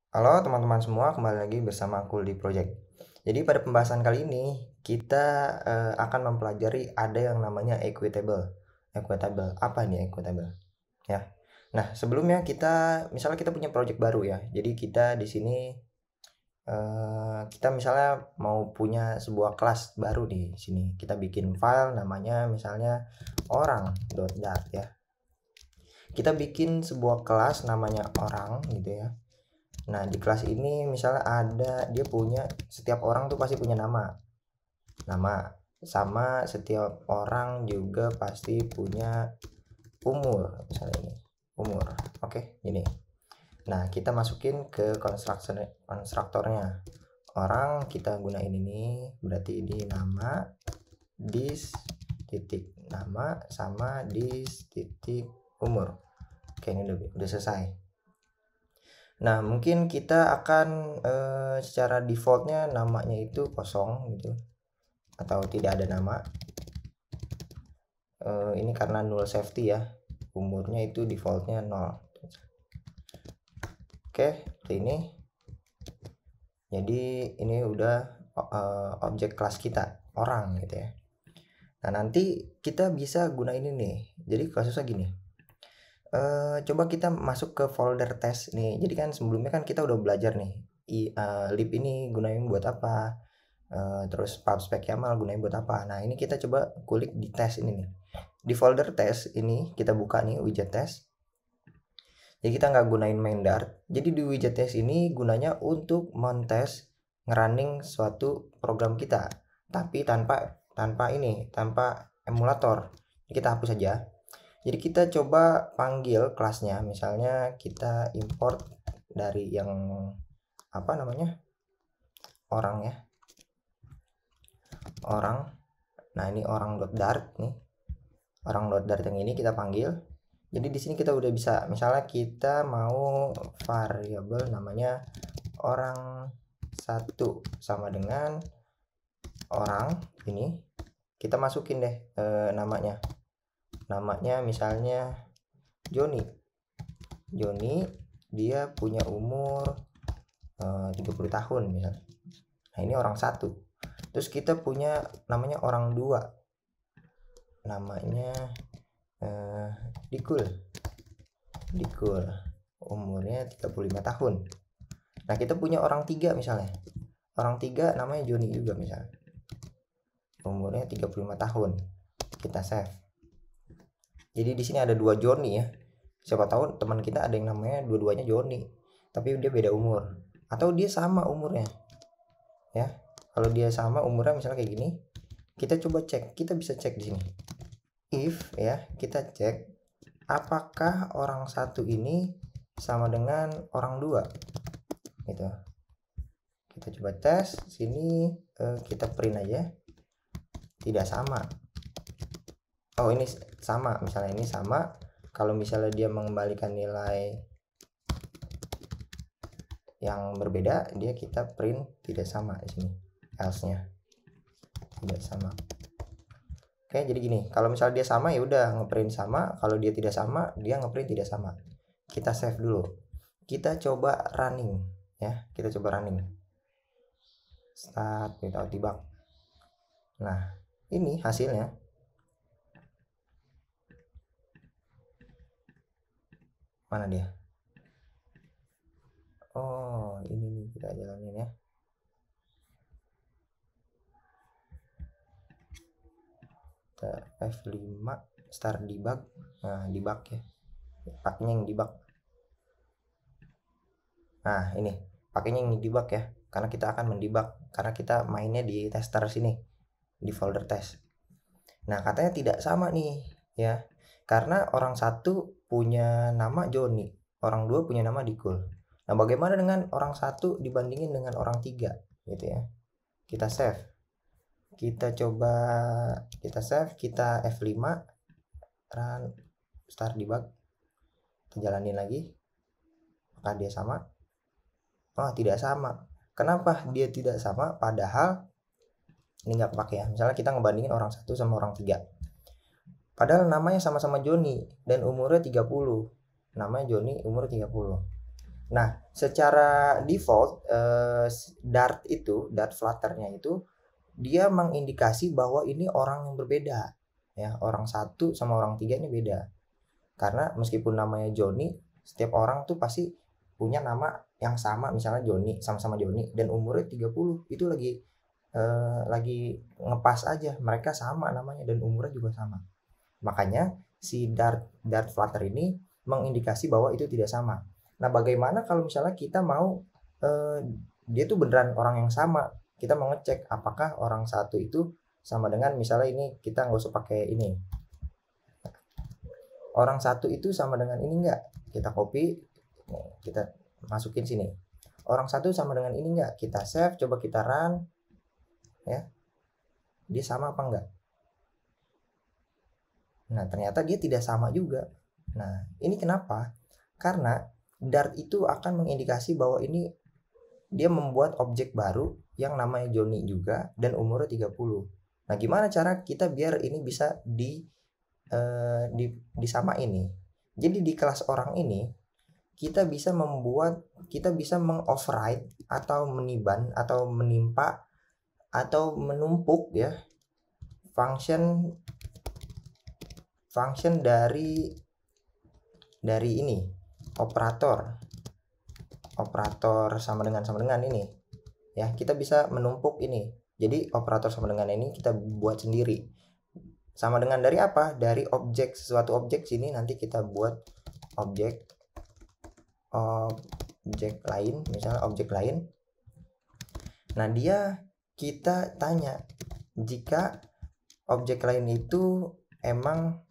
Halo teman-teman semua, kembali lagi bersama aku di Project. Jadi pada pembahasan kali ini kita akan mempelajari ada yang namanya equitable. Equitable, apa nih equitable? Ya. Nah, sebelumnya misalnya kita punya project baru ya. Jadi kita di sini kita misalnya mau punya sebuah kelas baru di sini. Kita bikin file namanya misalnya orang.dart ya. Kita bikin sebuah kelas namanya orang gitu ya. Nah, di kelas ini misalnya dia punya, setiap orang tuh pasti punya nama. Nama sama setiap orang juga pasti punya umur, misalnya ini. Umur. Oke, gini. Nah, kita masukin ke konstruktornya. Orang kita gunain ini, berarti ini nama dis titik nama sama dis titik umur. Oke, ini udah selesai. Nah, mungkin kita akan secara defaultnya namanya itu kosong gitu, atau tidak ada nama. Ini karena null safety ya, umurnya itu defaultnya 0. Oke, seperti ini. Jadi ini udah objek kelas kita, orang gitu ya. Nah, nanti kita bisa gunain ini nih. Jadi kasusnya gini. Coba kita masuk ke folder test nih. Jadi kan sebelumnya kan kita udah belajar nih, lib ini gunain buat apa, terus pubspec YAML gunain buat apa. Nah, ini kita coba kulik di tes ini nih. Di folder tes ini kita buka nih widget test. Jadi kita nggak gunain main Dart. Jadi di widget test ini gunanya untuk mentes ngerunning suatu program kita, tapi tanpa emulator. Jadi kita hapus saja. Jadi kita coba panggil kelasnya, misalnya kita import dari yang apa namanya, orang ya, orang. Nah, ini orang.dart nih, orang.dart yang ini kita panggil. Jadi di sini kita udah bisa, misalnya kita mau variabel namanya orang 1 sama dengan orang ini, kita masukin deh namanya misalnya Joni. Dia punya umur 30 tahun misalnya. Nah, ini orang 1. Terus kita punya namanya orang 2, namanya Dikul, umurnya 35 tahun. Nah, kita punya orang 3 misalnya, orang 3 namanya Joni juga misalnya, umurnya 35 tahun. Kita save. Jadi di sini ada 2 Joni ya. Siapa tahu teman kita ada yang namanya dua-duanya Joni, tapi dia beda umur, atau dia sama umurnya ya. Kalau dia sama umurnya misalnya kayak gini, kita coba cek, kita bisa cek di sini. If ya, kita cek apakah orang 1 ini sama dengan orang 2 gitu. Kita coba tes sini, kita print aja, tidak sama. Oh, ini sama, misalnya ini sama. Kalau misalnya dia mengembalikan nilai yang berbeda, kita print tidak sama di sini, else-nya tidak sama. Oke, jadi gini, kalau misalnya dia sama ya udah ngeprint sama, kalau dia tidak sama dia ngeprint tidak sama. Kita save dulu, kita coba running ya, kita coba running, start without debug. Nah, ini hasilnya. Mana dia? Oh, ini nih, kita jalanin ya. Kita F5 start debug. Nah, debug ya, pakainya yang debug. Nah, ini pakainya yang debug ya, karena kita akan mendebug, karena kita mainnya di tester sini, di folder test. Nah, katanya tidak sama nih ya, karena orang 1 punya nama Joni, orang 2 punya nama Dikul. Nah, bagaimana dengan orang 1 dibandingin dengan orang 3 gitu ya. Kita save, kita coba, kita save, kita F5 run start debug, kita jalanin lagi, apakah dia sama? Oh, tidak sama. Kenapa dia tidak sama padahal ini nggak pakai ya, misalnya kita ngebandingin orang 1 sama orang 3, padahal namanya sama-sama Joni dan umurnya 30. Namanya Joni, umur 30. Nah, secara default Dart Flutter-nya itu dia mengindikasi bahwa ini orang yang berbeda. Ya, orang 1 sama orang 3 ini beda. Karena meskipun namanya Joni, setiap orang tuh pasti punya nama yang sama, misalnya Joni, sama-sama Joni dan umurnya 30. Itu lagi ngepas aja, mereka sama namanya dan umurnya juga sama. Makanya si Dart Flutter ini mengindikasi bahwa itu tidak sama. Nah, bagaimana kalau misalnya kita mau dia tuh beneran orang yang sama? Kita mau ngecek apakah orang 1 itu sama dengan, misalnya ini kita nggak usah pakai ini. Orang 1 itu sama dengan ini enggak? Kita copy, kita masukin sini. Orang 1 sama dengan ini enggak? Kita save, coba kita run. Ya. Dia sama apa enggak? Nah, ternyata dia tidak sama juga. Nah, ini kenapa? Karena Dart itu akan mengindikasi bahwa ini dia membuat objek baru yang namanya Joni juga dan umurnya 30. Nah, gimana cara kita biar ini bisa disamain nih? Jadi di kelas orang ini kita bisa mengoverride atau meniban atau menimpa atau menumpuk ya function dari ini operator sama dengan ini ya. Kita bisa menumpuk ini, jadi operator sama dengan ini kita buat sendiri. Sama dengan dari apa? Dari suatu objek sini nanti kita buat objek lain, misalnya objek lain. Nah, kita tanya jika objek lain itu emang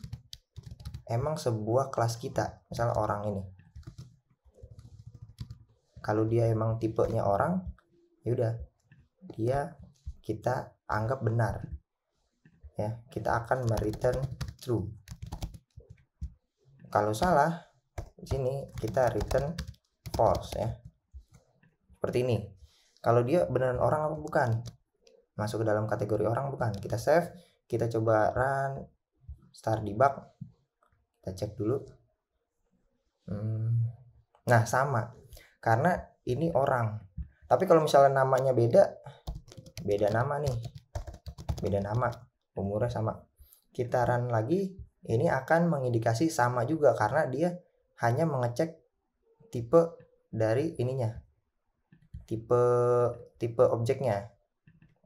sebuah kelas kita, misalnya orang ini. Kalau dia emang tipenya orang, ya udah, kita anggap benar. Ya, kita akan return true. Kalau salah, di sini kita return false ya. Seperti ini. Kalau dia beneran orang apa bukan? Masuk ke dalam kategori orang bukan? Kita save, kita coba run start debug. Kita cek dulu. Nah, sama. Karena ini orang. Tapi kalau misalnya namanya beda nama nih. Beda nama, umurnya sama. Kita run lagi, ini akan mengindikasi sama juga karena dia hanya mengecek tipe dari ininya. Tipe objeknya.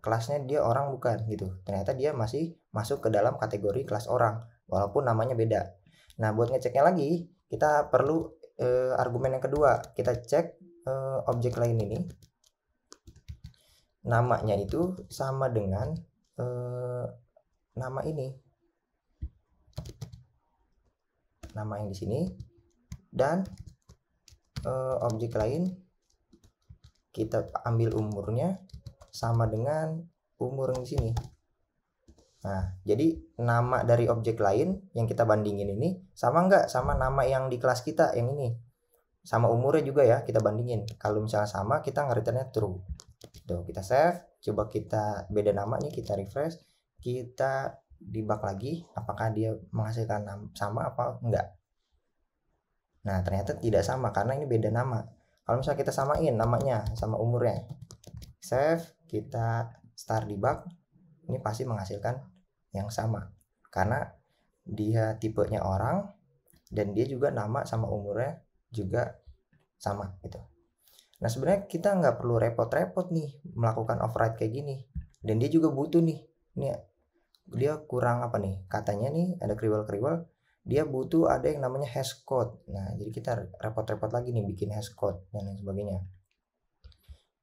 Kelasnya dia orang bukan gitu. Ternyata dia masih masuk ke dalam kategori kelas orang walaupun namanya beda. Nah, buat ngeceknya lagi, kita perlu argumen yang kedua. Kita cek objek lain ini namanya itu sama dengan nama ini, nama yang di sini, dan objek lain kita ambil umurnya sama dengan umur yang di sini. Nah, jadi nama dari objek lain yang kita bandingin ini sama nggak sama nama yang di kelas kita yang ini, sama umurnya juga ya, kita bandingin. Kalau misalnya sama, kita nge-returnnya true. Tuh, kita save, coba kita beda namanya, kita refresh, kita debug lagi apakah dia menghasilkan sama apa enggak. Nah, ternyata tidak sama karena ini beda nama. Kalau misalnya kita samain namanya sama umurnya, save, kita start debug, ini pasti menghasilkan yang sama karena dia tipenya orang dan dia juga nama sama umurnya juga sama gitu. Nah, sebenarnya kita nggak perlu repot-repot nih melakukan override kayak gini, dan dia juga butuh nih, ini dia kurang apa nih, katanya nih ada kriwel-kriwel, dia butuh ada yang namanya hashcode. Nah, jadi kita repot-repot lagi nih bikin hashcode dan lain sebagainya,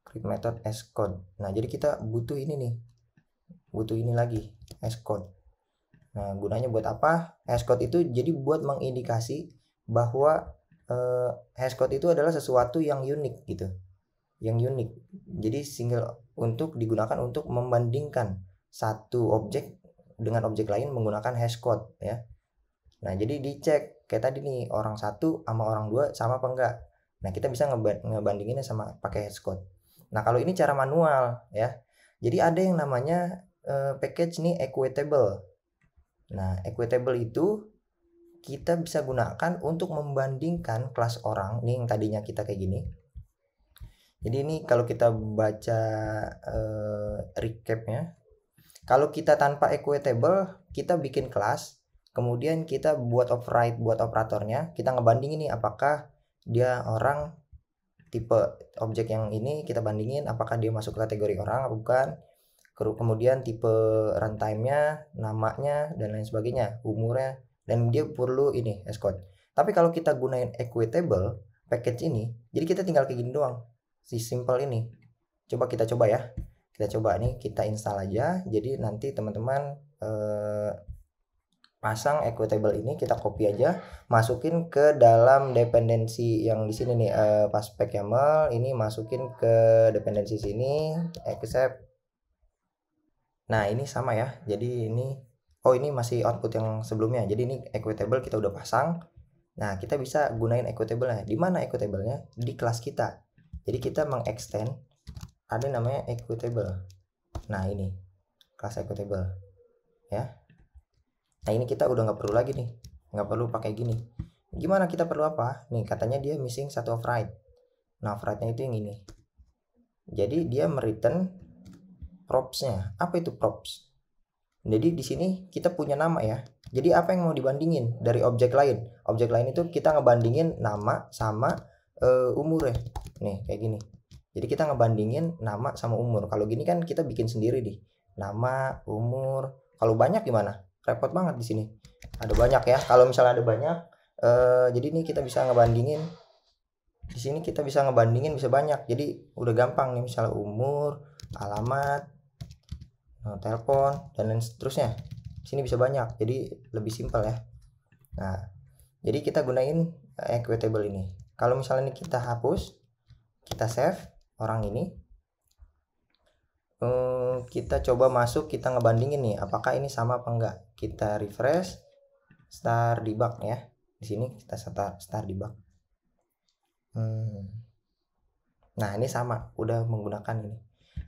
create method hashcode. Nah, jadi kita butuh ini lagi hashcode. Nah, gunanya buat apa? Hashcode itu jadi buat mengindikasi bahwa hashcode itu adalah sesuatu yang unik gitu, yang unik. Jadi single untuk digunakan untuk membandingkan satu objek dengan objek lain menggunakan hashcode ya. Nah, jadi dicek kayak tadi nih, orang 1 sama orang 2 sama apa enggak. Nah, kita bisa ngebandinginnya sama pakai hashcode. Nah, kalau ini cara manual ya. Jadi ada yang namanya package nih equatable. Nah, equatable itu kita bisa gunakan untuk membandingkan kelas orang. Nih yang tadinya kita kayak gini. Jadi ini kalau kita baca recapnya, kalau kita tanpa equatable, kita bikin kelas, kemudian kita buat override buat operatornya, kita ngebandingin nih apakah dia orang tipe objek yang ini, kita bandingin apakah dia masuk kategori orang atau bukan. Kemudian tipe runtime-nya, namanya, dan lain sebagainya, umurnya, dan dia perlu ini escort. Tapi kalau kita gunain equatable package ini, jadi kita tinggal kayak gini doang, si simple ini. Coba kita coba ya, kita coba nih, kita install aja. Jadi nanti teman-teman pasang equatable ini, kita copy aja, masukin ke dalam dependensi yang di sini nih, pas pack YAML ini masukin ke dependensi sini, accept. Nah ini sama ya, jadi ini ini masih output yang sebelumnya. Jadi ini equatable kita udah pasang. Nah kita bisa gunain equatable-nya. Di mana equatable-nya? Di kelas kita. Jadi kita mengextend ada namanya equatable. Nah ini kelas equatable ya. Nah ini kita udah nggak perlu lagi nih, nggak perlu pakai gini. Gimana kita perlu apa? Nih katanya dia missing satu override. Nah override-nya itu yang ini. Jadi dia mereturn props-nya. Apa itu props? Jadi di sini kita punya nama ya. Jadi apa yang mau dibandingin dari objek lain? Objek lain itu kita ngebandingin nama sama umur ya. Nih kayak gini. Jadi kita ngebandingin nama sama umur. Kalau gini kan kita bikin sendiri nih. Nama, umur. Kalau banyak gimana? Repot banget di sini. Ada banyak ya. Kalau misalnya ada banyak, jadi ini kita bisa ngebandingin. Di sini kita bisa ngebandingin bisa banyak. Jadi udah gampang nih, misalnya umur, alamat, telepon, dan lain seterusnya. Sini bisa banyak, jadi lebih simpel ya. Nah, jadi kita gunain equatable ini. Kalau misalnya ini kita hapus, kita save orang ini, kita coba masuk, kita ngebandingin nih, apakah ini sama apa enggak. Kita refresh, start debug ya. Di sini kita start debug. Nah ini sama, udah menggunakan ini.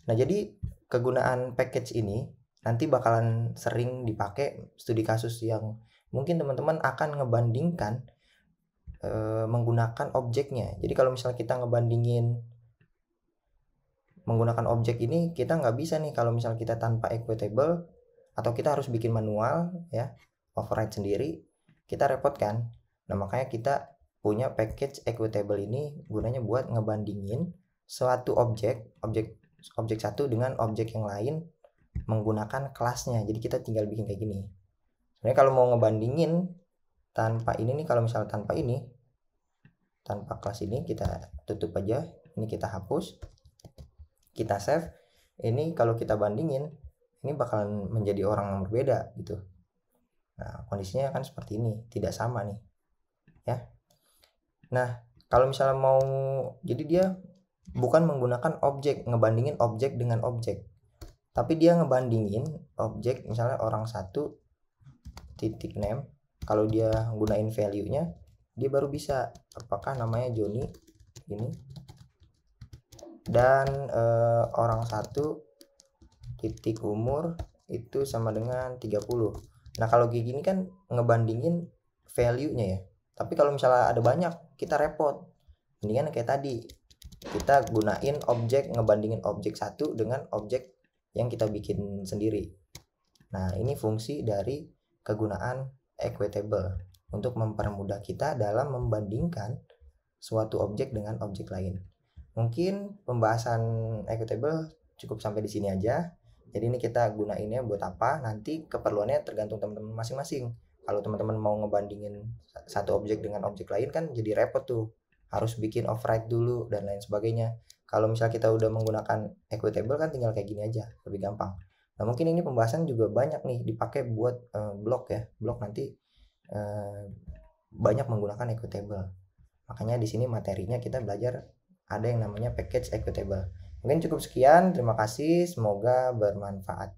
Nah jadi kegunaan package ini nanti bakalan sering dipakai studi kasus yang mungkin teman-teman akan ngebandingkan menggunakan objeknya. Jadi kalau misalnya kita ngebandingin menggunakan objek ini, kita nggak bisa nih kalau misalnya kita tanpa equatable, atau kita harus bikin manual ya, override sendiri, kita repot kan. Nah makanya kita punya package equatable ini gunanya buat ngebandingin suatu objek satu dengan objek yang lain menggunakan kelasnya. Jadi kita tinggal bikin kayak gini. Sebenarnya kalau mau ngebandingin tanpa ini nih, kalau misalnya tanpa ini, tanpa kelas ini, kita tutup aja. Ini kita hapus, kita save. Ini kalau kita bandingin, ini bakalan menjadi orang yang berbeda gitu. Nah kondisinya kan seperti ini, tidak sama nih ya. Nah kalau misalnya mau, jadi dia bukan menggunakan objek, ngebandingin objek dengan objek, tapi dia ngebandingin objek, misalnya orang satu titik name. Kalau dia gunain value-nya, dia baru bisa apakah namanya Joni ini, dan orang satu titik umur itu sama dengan 30. Nah kalau kayak gini kan ngebandingin value-nya ya. Tapi kalau misalnya ada banyak, kita repot. Ini kan kayak tadi, kita gunain objek, ngebandingin objek satu dengan objek yang kita bikin sendiri. Nah ini fungsi dari kegunaan equatable untuk mempermudah kita dalam membandingkan suatu objek dengan objek lain. Mungkin pembahasan equatable cukup sampai di sini aja. Jadi ini kita gunainnya buat apa, nanti keperluannya tergantung teman-teman masing-masing. Kalau teman-teman mau ngebandingin satu objek dengan objek lain kan jadi repot tuh, harus bikin override dulu dan lain sebagainya. Kalau misalnya kita udah menggunakan equatable kan tinggal kayak gini aja, lebih gampang. Nah mungkin ini pembahasan juga banyak nih dipakai buat blog ya, blog nanti banyak menggunakan equatable. Makanya di sini materinya kita belajar ada yang namanya package equatable. Mungkin cukup sekian, terima kasih, semoga bermanfaat.